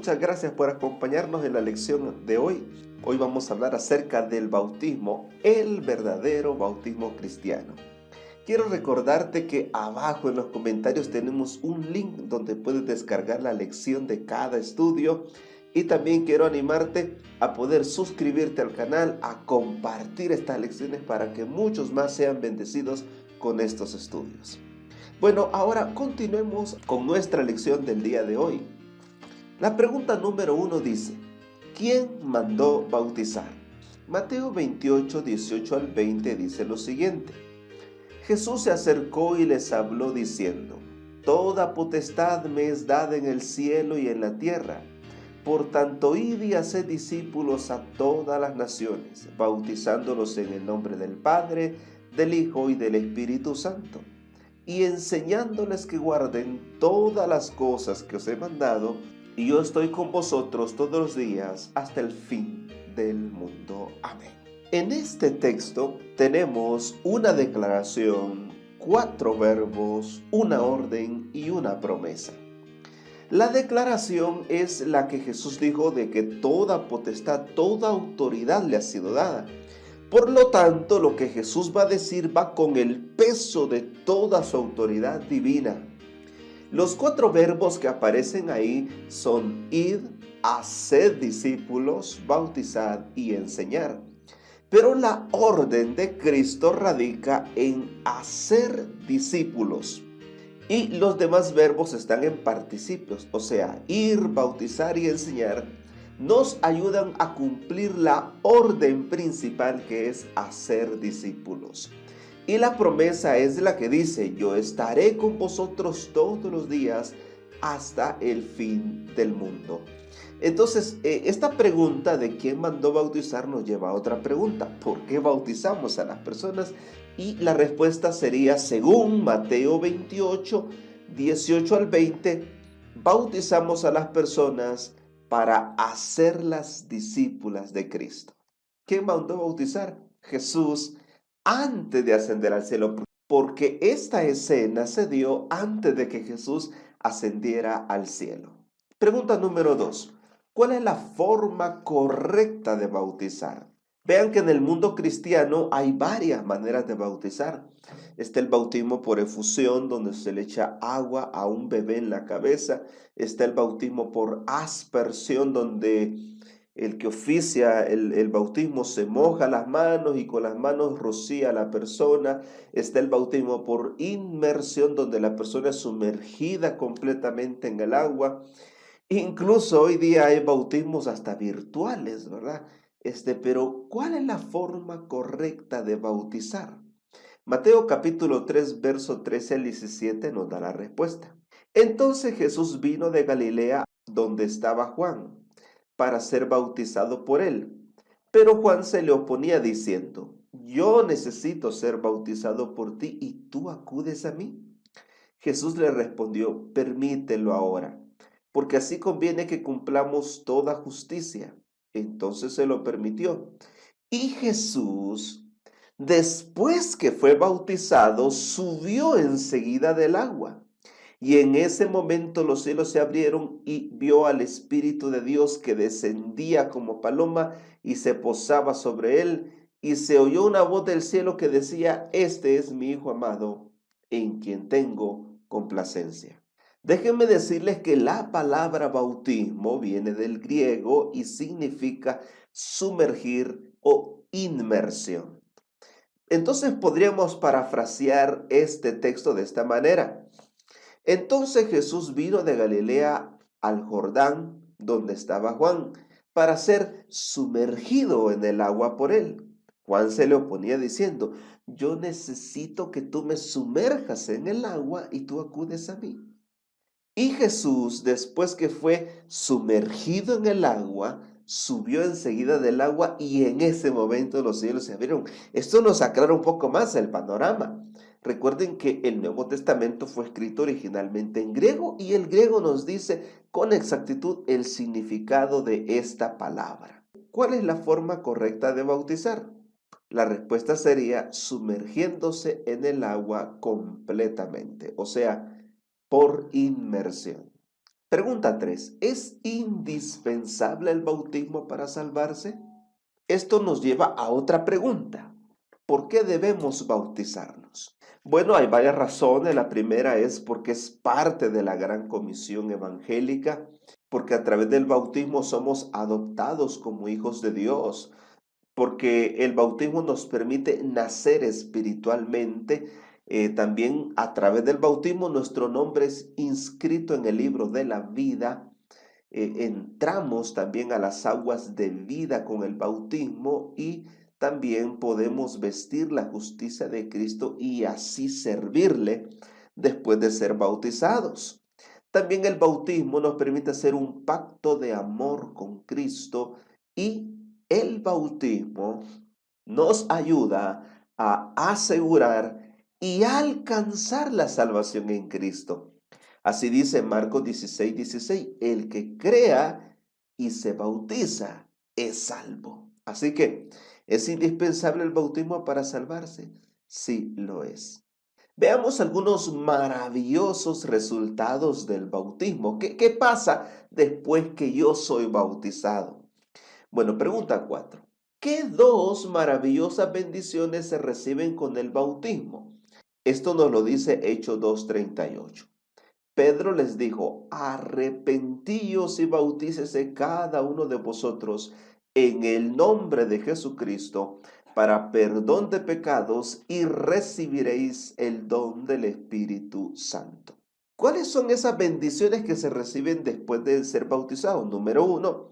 muchas gracias por acompañarnos en la lección de hoy. Hoy vamos a hablar acerca del bautismo, el verdadero bautismo cristiano. Quiero recordarte que abajo en los comentarios tenemos un link donde puedes descargar la lección de cada estudio y también quiero animarte a poder suscribirte al canal, a compartir estas lecciones para que muchos más sean bendecidos con estos estudios. Bueno, ahora continuemos con nuestra lección del día de hoy. La pregunta número 1 dice: ¿quién mandó bautizar? Mateo 28, 18 al 20 dice lo siguiente: Jesús se acercó y les habló diciendo: Toda potestad me es dada en el cielo y en la tierra. Por tanto, id y haced discípulos a todas las naciones, bautizándolos en el nombre del Padre, del Hijo y del Espíritu Santo, y enseñándoles que guarden todas las cosas que os he mandado, y yo estoy con vosotros todos los días hasta el fin del mundo. Amén. En este texto tenemos una declaración, 4 verbos, una orden y una promesa. La declaración es la que Jesús dijo de que toda potestad, toda autoridad le ha sido dada. Por lo tanto, lo que Jesús va a decir va con el peso de toda su autoridad divina. Los 4 verbos que aparecen ahí son id, haced discípulos, bautizad y enseñar. Pero la orden de Cristo radica en hacer discípulos. Y los demás verbos están en participios, o sea, ir, bautizar y enseñar nos ayudan a cumplir la orden principal, que es hacer discípulos. Y la promesa es la que dice: yo estaré con vosotros todos los días hasta el fin del mundo. Entonces, esta pregunta de quién mandó bautizar nos lleva a otra pregunta: ¿por qué bautizamos a las personas? Y la respuesta sería, según Mateo 28, 18 al 20, bautizamos a las personas para hacerlas discípulas de Cristo. ¿Quién mandó bautizar? Jesús, antes de ascender al cielo, porque esta escena se dio antes de que Jesús ascendiera al cielo. Pregunta número 2. ¿Cuál es la forma correcta de bautizar? Vean que en el mundo cristiano hay varias maneras de bautizar. Está el bautismo por efusión, donde se le echa agua a un bebé en la cabeza. Está el bautismo por aspersión, donde el que oficia el bautismo se moja las manos y con las manos rocía a la persona. Está el bautismo por inmersión, donde la persona es sumergida completamente en el agua. Incluso hoy día hay bautismos hasta virtuales, ¿verdad? Pero ¿cuál es la forma correcta de bautizar? Mateo capítulo 3, verso 13 al 17 nos da la respuesta. Entonces Jesús vino de Galilea, donde estaba Juan, para ser bautizado por él. Pero Juan se le oponía diciendo: yo necesito ser bautizado por ti y tú acudes a mí. Jesús le respondió: permítelo ahora, porque así conviene que cumplamos toda justicia. Entonces se lo permitió. Y Jesús, después que fue bautizado, subió enseguida del agua. Y en ese momento los cielos se abrieron y vio al Espíritu de Dios que descendía como paloma y se posaba sobre él. Y se oyó una voz del cielo que decía: este es mi Hijo amado, en quien tengo complacencia. Déjenme decirles que la palabra bautismo viene del griego y significa sumergir o inmersión. Entonces podríamos parafrasear este texto de esta manera. Entonces Jesús vino de Galilea al Jordán, donde estaba Juan, para ser sumergido en el agua por él. Juan se le oponía diciendo: yo necesito que tú me sumerjas en el agua y tú acudes a mí. Y Jesús, después que fue sumergido en el agua, subió enseguida del agua y en ese momento los cielos se abrieron. Esto nos aclara un poco más el panorama. Recuerden que el Nuevo Testamento fue escrito originalmente en griego y el griego nos dice con exactitud el significado de esta palabra. ¿Cuál es la forma correcta de bautizar? La respuesta sería sumergiéndose en el agua completamente, o sea, por inmersión. Pregunta 3. ¿Es indispensable el bautismo para salvarse? Esto nos lleva a otra pregunta. ¿Por qué debemos bautizarnos? Bueno, hay varias razones. La primera es porque es parte de la gran comisión evangélica, porque a través del bautismo somos adoptados como hijos de Dios, porque el bautismo nos permite nacer espiritualmente. También a través del bautismo nuestro nombre es inscrito en el libro de la vida. Entramos también a las aguas de vida con el bautismo y también podemos vestir la justicia de Cristo y así servirle después de ser bautizados. También el bautismo nos permite hacer un pacto de amor con Cristo y el bautismo nos ayuda a asegurar y alcanzar la salvación en Cristo. Así dice Marcos 16:16, el que crea y se bautiza es salvo. Así que, ¿es indispensable el bautismo para salvarse? Sí, lo es. Veamos algunos maravillosos resultados del bautismo. ¿Qué pasa después que yo soy bautizado? Bueno, pregunta 4. ¿Qué dos maravillosas bendiciones se reciben con el bautismo? Esto nos lo dice Hechos 2:38. Pedro les dijo, arrepentíos y bautícese cada uno de vosotros en el nombre de Jesucristo para perdón de pecados y recibiréis el don del Espíritu Santo. ¿Cuáles son esas bendiciones que se reciben después de ser bautizados? Número 1,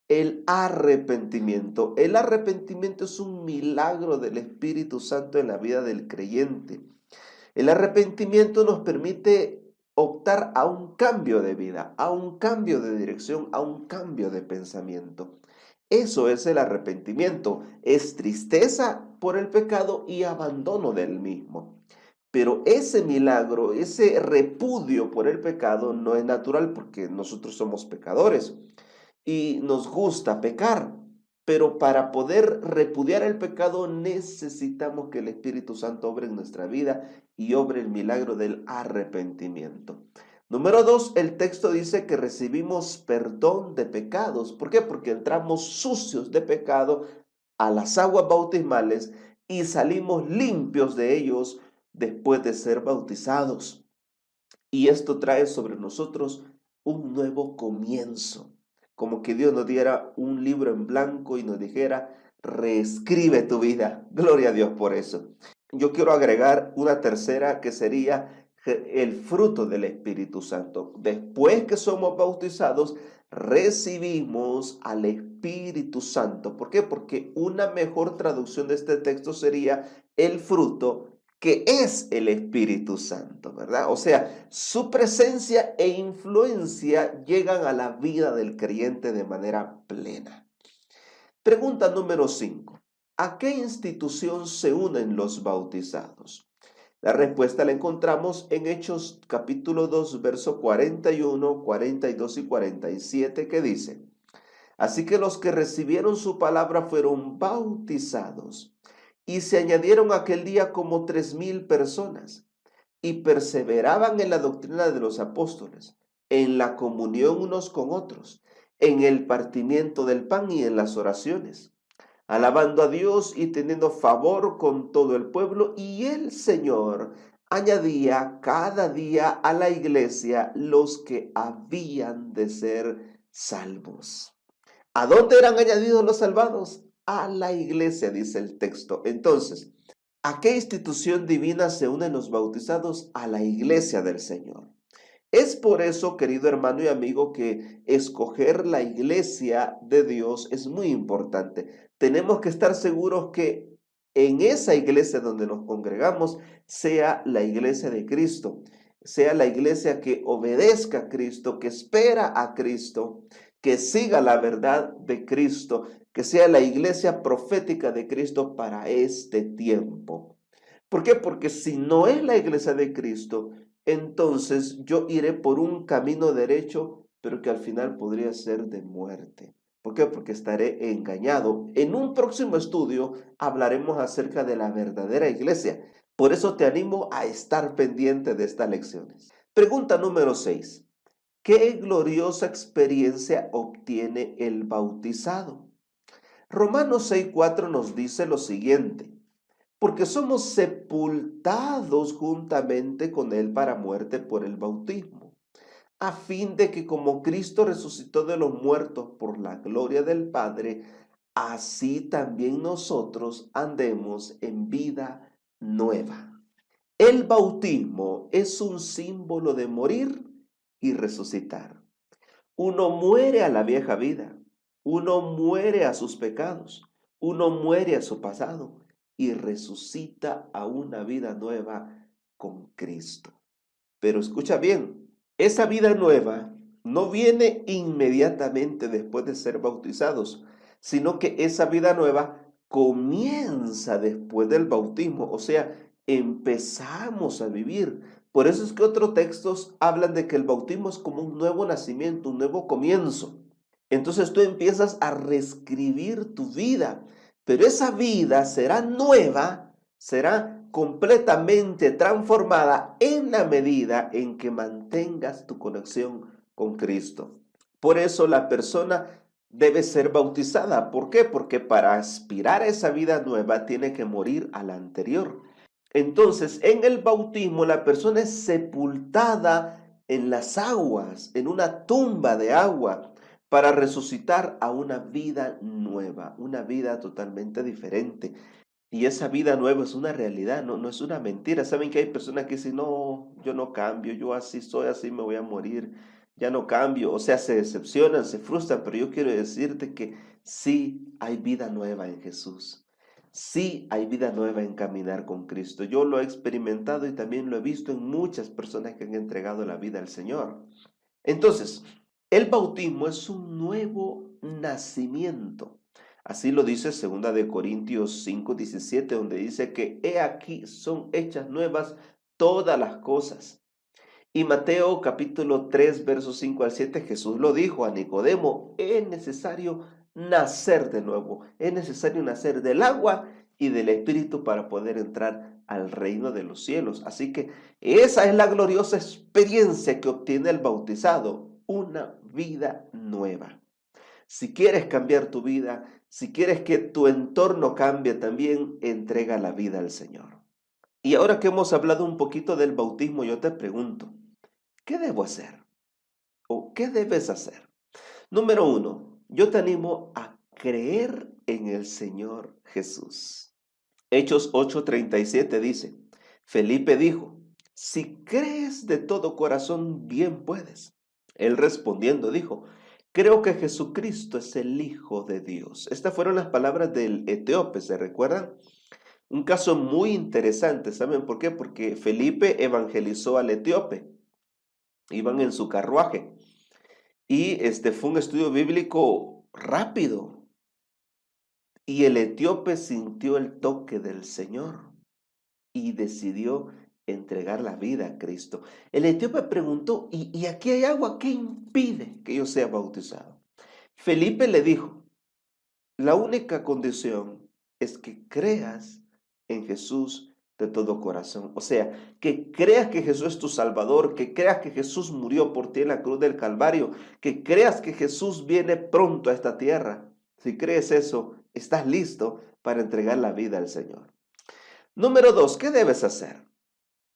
el arrepentimiento. El arrepentimiento es un milagro del Espíritu Santo en la vida del creyente. El arrepentimiento nos permite optar a un cambio de vida, a un cambio de dirección, a un cambio de pensamiento. Eso es el arrepentimiento. Es tristeza por el pecado y abandono del mismo. Pero ese milagro, ese repudio por el pecado no es natural porque nosotros somos pecadores y nos gusta pecar. Pero para poder repudiar el pecado necesitamos que el Espíritu Santo obre en nuestra vida y obre el milagro del arrepentimiento. Número 2, el texto dice que recibimos perdón de pecados. ¿Por qué? Porque entramos sucios de pecado a las aguas bautismales y salimos limpios de ellos después de ser bautizados. Y esto trae sobre nosotros un nuevo comienzo. Como que Dios nos diera un libro en blanco y nos dijera, reescribe tu vida. Gloria a Dios por eso. Yo quiero agregar una tercera que sería el fruto del Espíritu Santo. Después que somos bautizados, recibimos al Espíritu Santo. ¿Por qué? Porque una mejor traducción de este texto sería el fruto que es el Espíritu Santo, ¿verdad? O sea, su presencia e influencia llegan a la vida del creyente de manera plena. Pregunta número 5. ¿A qué institución se unen los bautizados? La respuesta la encontramos en Hechos capítulo 2, verso 41, 42 y 47, que dice, así que los que recibieron su palabra fueron bautizados y se añadieron aquel día como 3,000 personas y perseveraban en la doctrina de los apóstoles, en la comunión unos con otros, en el partimiento del pan y en las oraciones, alabando a Dios y teniendo favor con todo el pueblo, y el Señor añadía cada día a la iglesia los que habían de ser salvos. ¿A dónde eran añadidos los salvados? A la iglesia, dice el texto. Entonces, ¿a qué institución divina se unen los bautizados? A la iglesia del Señor. Es por eso, querido hermano y amigo, que escoger la iglesia de Dios es muy importante. Tenemos que estar seguros que en esa iglesia donde nos congregamos sea la iglesia de Cristo, sea la iglesia que obedezca a Cristo, que espera a Cristo, que siga la verdad de Cristo, que sea la iglesia profética de Cristo para este tiempo. ¿Por qué? Porque si no es la iglesia de Cristo, entonces yo iré por un camino derecho, pero que al final podría ser de muerte. ¿Por qué? Porque estaré engañado. En un próximo estudio hablaremos acerca de la verdadera iglesia. Por eso te animo a estar pendiente de estas lecciones. Pregunta número 6. ¿Qué gloriosa experiencia obtiene el bautizado? Romanos 6:4 nos dice lo siguiente: porque somos sepultados juntamente con Él para muerte por el bautismo, a fin de que como Cristo resucitó de los muertos por la gloria del Padre, así también nosotros andemos en vida nueva. El bautismo es un símbolo de morir y resucitar. Uno muere a la vieja vida, uno muere a sus pecados, uno muere a su pasado y resucita a una vida nueva con Cristo. Pero escucha bien, esa vida nueva no viene inmediatamente después de ser bautizados, sino que esa vida nueva comienza después del bautismo, o sea, empezamos a vivir. Por eso es que otros textos hablan de que el bautismo es como un nuevo nacimiento, un nuevo comienzo. Entonces tú empiezas a reescribir tu vida, pero esa vida será nueva, será completamente transformada en la medida en que mantengas tu conexión con Cristo. Por eso la persona debe ser bautizada. ¿Por qué? Porque para aspirar a esa vida nueva tiene que morir a la anterior. Entonces, en el bautismo la persona es sepultada en las aguas, en una tumba de agua, para resucitar a una vida nueva, una vida totalmente diferente. Y esa vida nueva es una realidad, no es una mentira. Saben que hay personas que dicen, no, yo no cambio, yo así soy, así me voy a morir, ya no cambio. O sea, se decepcionan, se frustran, pero yo quiero decirte que sí hay vida nueva en Jesús. Sí hay vida nueva en caminar con Cristo. Yo lo he experimentado y también lo he visto en muchas personas que han entregado la vida al Señor. Entonces, el bautismo es un nuevo nacimiento. Así lo dice 2 Corintios 5:17, donde dice que he aquí son hechas nuevas todas las cosas. Y Mateo capítulo 3, versos 5 al 7, Jesús lo dijo a Nicodemo: es necesario nacer de nuevo, es necesario nacer del agua y del Espíritu para poder entrar al reino de los cielos. Así que esa es la gloriosa experiencia que obtiene el bautizado, una vida nueva. Si quieres cambiar tu vida, si quieres que tu entorno cambie también, entrega la vida al Señor. Y ahora que hemos hablado un poquito del bautismo, yo te pregunto, ¿qué debo hacer? ¿O qué debes hacer? Número 1, yo te animo a creer en el Señor Jesús. Hechos 8:37 dice, Felipe dijo, si crees de todo corazón, bien puedes. Él respondiendo dijo, creo que Jesucristo es el Hijo de Dios. Estas fueron las palabras del etíope, ¿se recuerdan? Un caso muy interesante, ¿saben por qué? Porque Felipe evangelizó al etíope. Iban en su carruaje. Y fue un estudio bíblico rápido. Y el etíope sintió el toque del Señor y decidió entregar la vida a Cristo. El etíope preguntó, ¿y aquí hay agua? ¿Qué impide que yo sea bautizado? Felipe le dijo, la única condición es que creas en Jesús de todo corazón. O sea, que creas que Jesús es tu Salvador, que creas que Jesús murió por ti en la cruz del Calvario, que creas que Jesús viene pronto a esta tierra. Si crees eso, estás listo para entregar la vida al Señor. Número 2, ¿qué debes hacer?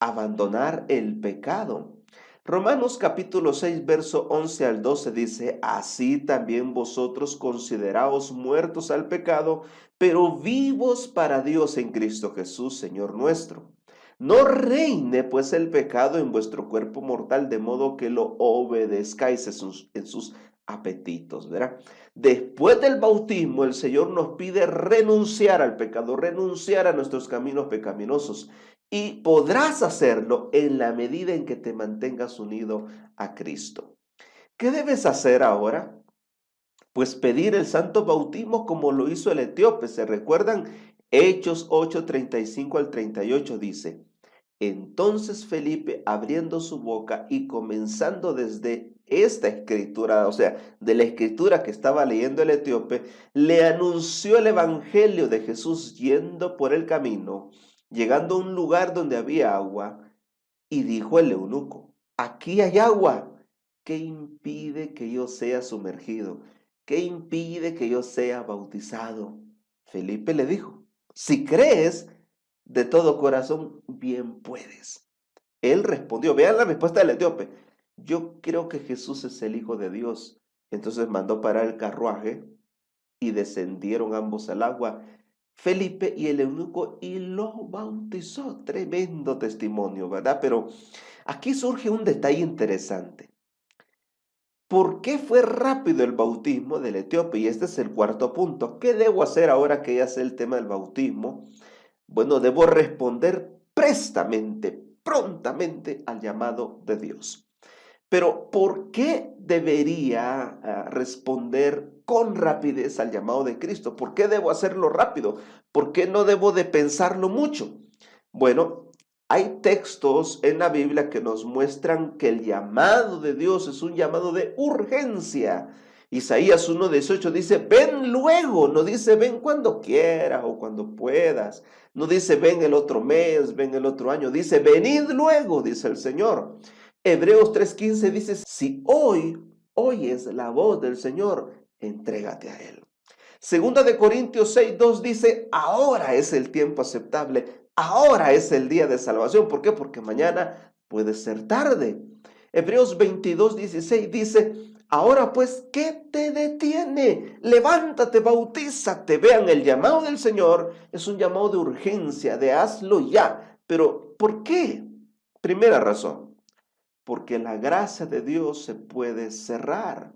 Abandonar el pecado. Romanos capítulo 6, verso 11 al 12 dice, así también vosotros consideraos muertos al pecado, pero vivos para Dios en Cristo Jesús, Señor nuestro. No reine pues el pecado en vuestro cuerpo mortal, de modo que lo obedezcáis en sus apetitos, ¿verdad? Después del bautismo, el Señor nos pide renunciar al pecado, renunciar a nuestros caminos pecaminosos. Y podrás hacerlo en la medida en que te mantengas unido a Cristo. ¿Qué debes hacer ahora? Pues pedir el santo bautismo como lo hizo el etíope. ¿Se recuerdan? Hechos 8:35 al 38 dice, entonces Felipe, abriendo su boca y comenzando desde esta escritura, o sea, de la escritura que estaba leyendo el etíope, le anunció el evangelio de Jesús yendo por el camino, llegando a un lugar donde había agua, y dijo el eunuco, aquí hay agua, ¿qué impide que yo sea sumergido? ¿Qué impide que yo sea bautizado? Felipe le dijo, si crees de todo corazón, bien puedes. Él respondió, vean la respuesta del etíope, yo creo que Jesús es el Hijo de Dios. Entonces mandó parar el carruaje y descendieron ambos al agua, Felipe y el eunuco, y lo bautizó. Tremendo testimonio, ¿verdad? Pero aquí surge un detalle interesante. ¿Por qué fue rápido el bautismo del etíope? Y este es el cuarto punto. ¿Qué debo hacer ahora que ya sé el tema del bautismo? Bueno, debo responder prestamente, prontamente al llamado de Dios. Pero ¿por qué debería responder con rapidez al llamado de Cristo? ¿Por qué debo hacerlo rápido? ¿Por qué no debo de pensarlo mucho? Bueno, hay textos en la Biblia que nos muestran que el llamado de Dios es un llamado de urgencia. Isaías 1:18 dice, ven luego, no dice ven cuando quieras o cuando puedas. No dice ven el otro mes, ven el otro año. Dice venid luego, dice el Señor. Hebreos 3:15 dice, si hoy oyes la voz del Señor, entrégate a Él. Segunda de Corintios 6:2 dice, ahora es el tiempo aceptable, ahora es el día de salvación. ¿Por qué? Porque mañana puede ser tarde. Hebreos 22:16 dice, ahora pues, ¿qué te detiene? Levántate, bautízate. Vean, el llamado del Señor es un llamado de urgencia, de hazlo ya. Pero, ¿por qué? Primera razón, porque la gracia de Dios se puede cerrar.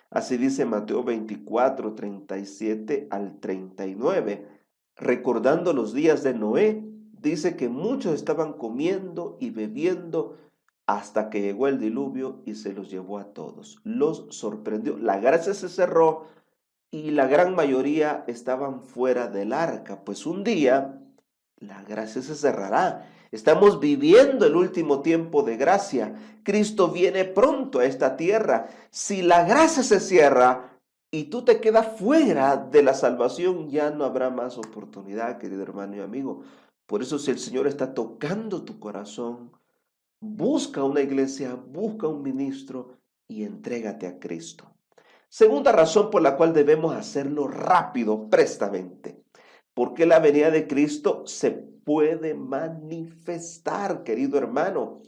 Así dice Mateo 24:37 al 39. Recordando los días de Noé, dice que muchos estaban comiendo y bebiendo hasta que llegó el diluvio y se los llevó a todos. Los sorprendió. La gracia se cerró y la gran mayoría estaban fuera del arca. Pues un día la gracia se cerrará. Estamos viviendo el último tiempo de gracia. Cristo viene pronto a esta tierra. Si la gracia se cierra y tú te quedas fuera de la salvación, ya no habrá más oportunidad, querido hermano y amigo. Por eso, si el Señor está tocando tu corazón, busca una iglesia, busca un ministro y entrégate a Cristo. Segunda razón por la cual debemos hacerlo rápido, prestamente. Porque la venida de Cristo se puede manifestar, querido hermano.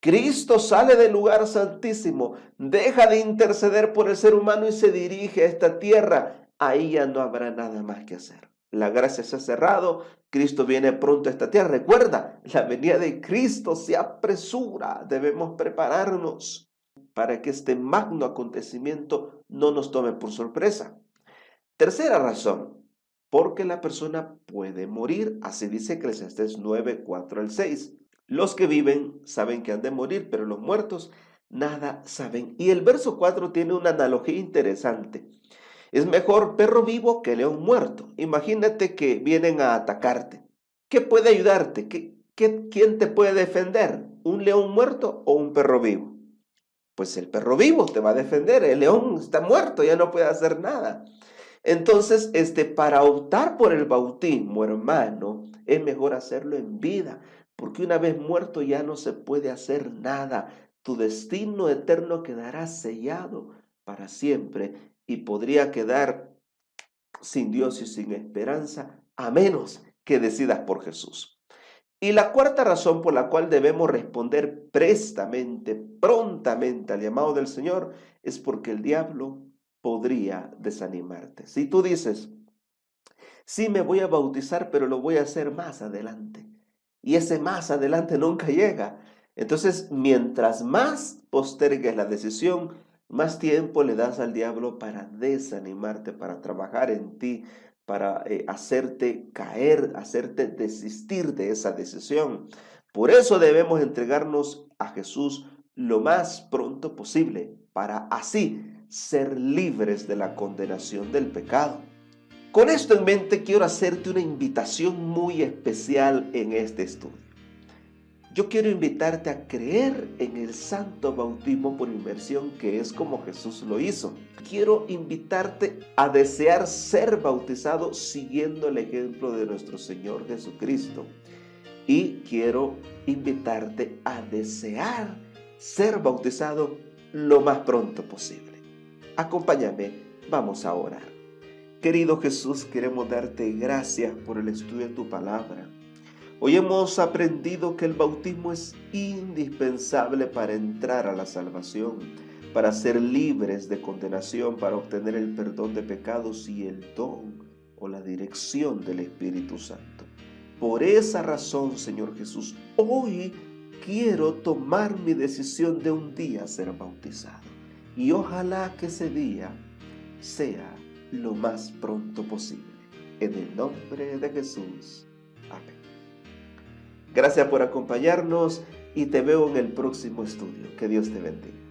Cristo sale del lugar santísimo, deja de interceder por el ser humano y se dirige a esta tierra. Ahí ya no habrá nada más que hacer. La gracia se ha cerrado, Cristo viene pronto a esta tierra. Recuerda, la venida de Cristo se apresura. Debemos prepararnos para que este magno acontecimiento no nos tome por sorpresa. Tercera razón, porque la persona puede morir. Así dice Eclesiastés 9:4 al 6. Los que viven saben que han de morir, pero los muertos nada saben. Y el verso 4 tiene una analogía interesante. Es mejor perro vivo que león muerto. Imagínate que vienen a atacarte. ¿Qué puede ayudarte? ¿Quién te puede defender? ¿Un león muerto o un perro vivo? Pues el perro vivo te va a defender. El león está muerto, ya no puede hacer nada. Entonces, para optar por el bautismo, hermano, es mejor hacerlo en vida, porque una vez muerto ya no se puede hacer nada. Tu destino eterno quedará sellado para siempre y podría quedar sin Dios y sin esperanza, a menos que decidas por Jesús. Y la cuarta razón por la cual debemos responder prestamente, prontamente al llamado del Señor, es porque el diablo podría desanimarte. Si tú dices, sí me voy a bautizar, pero lo voy a hacer más adelante, y ese más adelante nunca llega, entonces mientras más postergues la decisión, más tiempo le das al diablo para desanimarte, para trabajar en ti, para hacerte caer, hacerte desistir de esa decisión. Por eso debemos entregarnos a Jesús lo más pronto posible, para así ser libres de la condenación del pecado. Con esto en mente, quiero hacerte una invitación muy especial en este estudio. Yo quiero invitarte a creer en el santo bautismo por inmersión, que es como Jesús lo hizo. Quiero invitarte a desear ser bautizado siguiendo el ejemplo de nuestro Señor Jesucristo. Y quiero invitarte a desear ser bautizado lo más pronto posible. Acompáñame, vamos a orar. Querido Jesús, queremos darte gracias por el estudio de tu palabra. Hoy hemos aprendido que el bautismo es indispensable para entrar a la salvación, para ser libres de condenación, para obtener el perdón de pecados y el don o la dirección del Espíritu Santo. Por esa razón, Señor Jesús, hoy quiero tomar mi decisión de un día ser bautizado. Y ojalá que ese día sea lo más pronto posible. En el nombre de Jesús. Amén. Gracias por acompañarnos y te veo en el próximo estudio. Que Dios te bendiga.